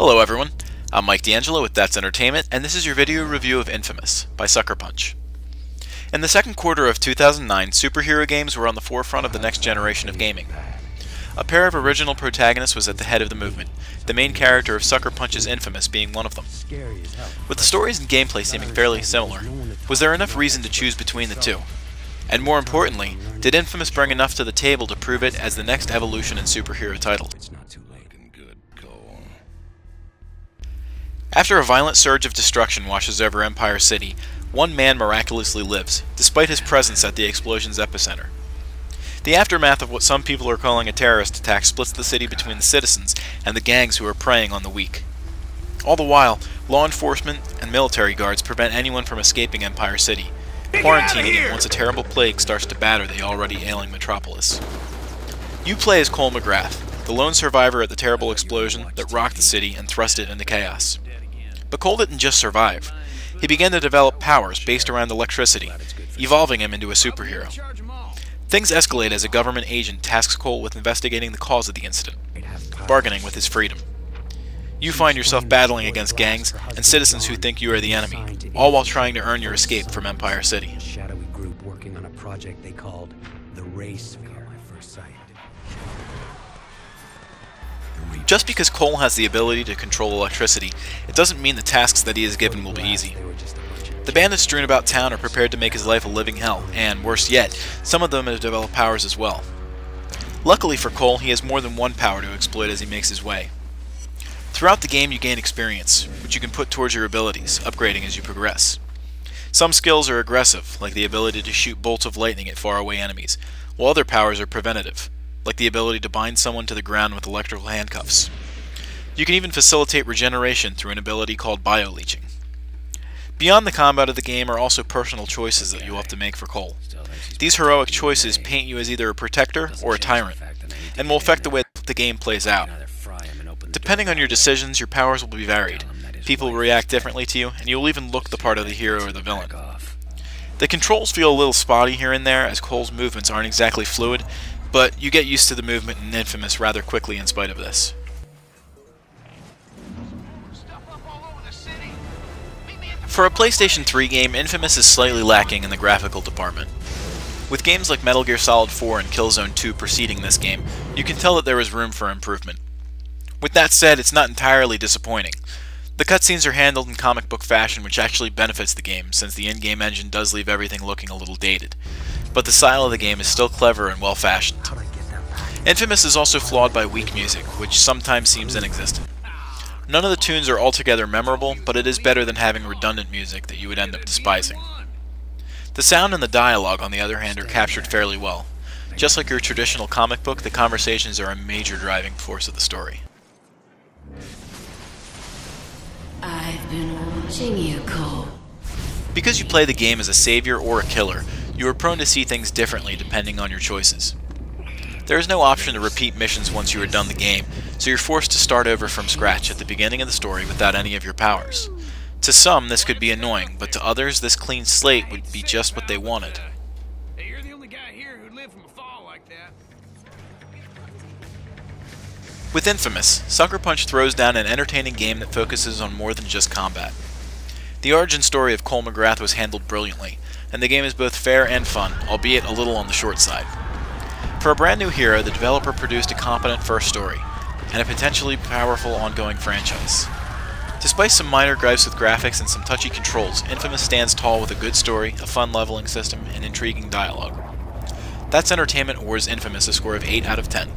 Hello everyone, I'm Mike DeAngelo with That's Entertainment, and this is your video review of Infamous by Sucker Punch. In the second quarter of 2009, superhero games were on the forefront of the next generation of gaming. A pair of original protagonists was at the head of the movement, the main character of Sucker Punch's Infamous being one of them. With the stories and gameplay seeming fairly similar, was there enough reason to choose between the two? And more importantly, did Infamous bring enough to the table to prove it as the next evolution in superhero titles? After a violent surge of destruction washes over Empire City, one man miraculously lives, despite his presence at the explosion's epicenter. The aftermath of what some people are calling a terrorist attack splits the city between the citizens and the gangs who are preying on the weak. All the while, law enforcement and military guards prevent anyone from escaping Empire City, quarantining it once a terrible plague starts to batter the already ailing metropolis. You play as Cole McGrath, the lone survivor at the terrible explosion that rocked the city and thrust it into chaos. But Cole didn't just survive. He began to develop powers based around electricity, evolving him into a superhero. Things escalate as a government agent tasks Cole with investigating the cause of the incident, bargaining with his freedom. You find yourself battling against gangs and citizens who think you are the enemy, all while trying to earn your escape from Empire City. A shadowy group working on a project they called the Race Sphere. Just because Cole has the ability to control electricity, it doesn't mean the tasks that he is given will be easy. The bandits strewn about town are prepared to make his life a living hell, and, worse yet, some of them have developed powers as well. Luckily for Cole, he has more than one power to exploit as he makes his way. Throughout the game you gain experience, which you can put towards your abilities, upgrading as you progress. Some skills are aggressive, like the ability to shoot bolts of lightning at faraway enemies, while other powers are preventative, like the ability to bind someone to the ground with electrical handcuffs. You can even facilitate regeneration through an ability called bio-leeching. Beyond the combat of the game are also personal choices that you will have to make for Cole. These heroic choices paint you as either a protector or a tyrant, and will affect the way the game plays out. Depending on your decisions, your powers will be varied. People will react differently to you, and you will even look the part of the hero or the villain. The controls feel a little spotty here and there, as Cole's movements aren't exactly fluid, but you get used to the movement in Infamous rather quickly in spite of this. For a PlayStation 3 game, Infamous is slightly lacking in the graphical department. With games like Metal Gear Solid 4 and Killzone 2 preceding this game, you can tell that there is room for improvement. With that said, it's not entirely disappointing. The cutscenes are handled in comic book fashion, which actually benefits the game, since the in-game engine does leave everything looking a little dated. But the style of the game is still clever and well-fashioned. Infamous is also flawed by weak music, which sometimes seems inexistent. None of the tunes are altogether memorable, but it is better than having redundant music that you would end up despising. The sound and the dialogue, on the other hand, are captured fairly well. Just like your traditional comic book, the conversations are a major driving force of the story. I've been watching you, Cole. Because you play the game as a savior or a killer, you are prone to see things differently depending on your choices. There is no option to repeat missions once you are done the game, so you're forced to start over from scratch at the beginning of the story without any of your powers. To some, this could be annoying, but to others, this clean slate would be just what they wanted. Hey, you're the only guy here who'd live from a fall like that. With Infamous, Sucker Punch throws down an entertaining game that focuses on more than just combat. The origin story of Cole McGrath was handled brilliantly, and the game is both fair and fun, albeit a little on the short side. For a brand new hero, the developer produced a competent first story, and a potentially powerful ongoing franchise. Despite some minor gripes with graphics and some touchy controls, Infamous stands tall with a good story, a fun leveling system, and intriguing dialogue. That's Entertainment awards Infamous a score of 8 out of 10.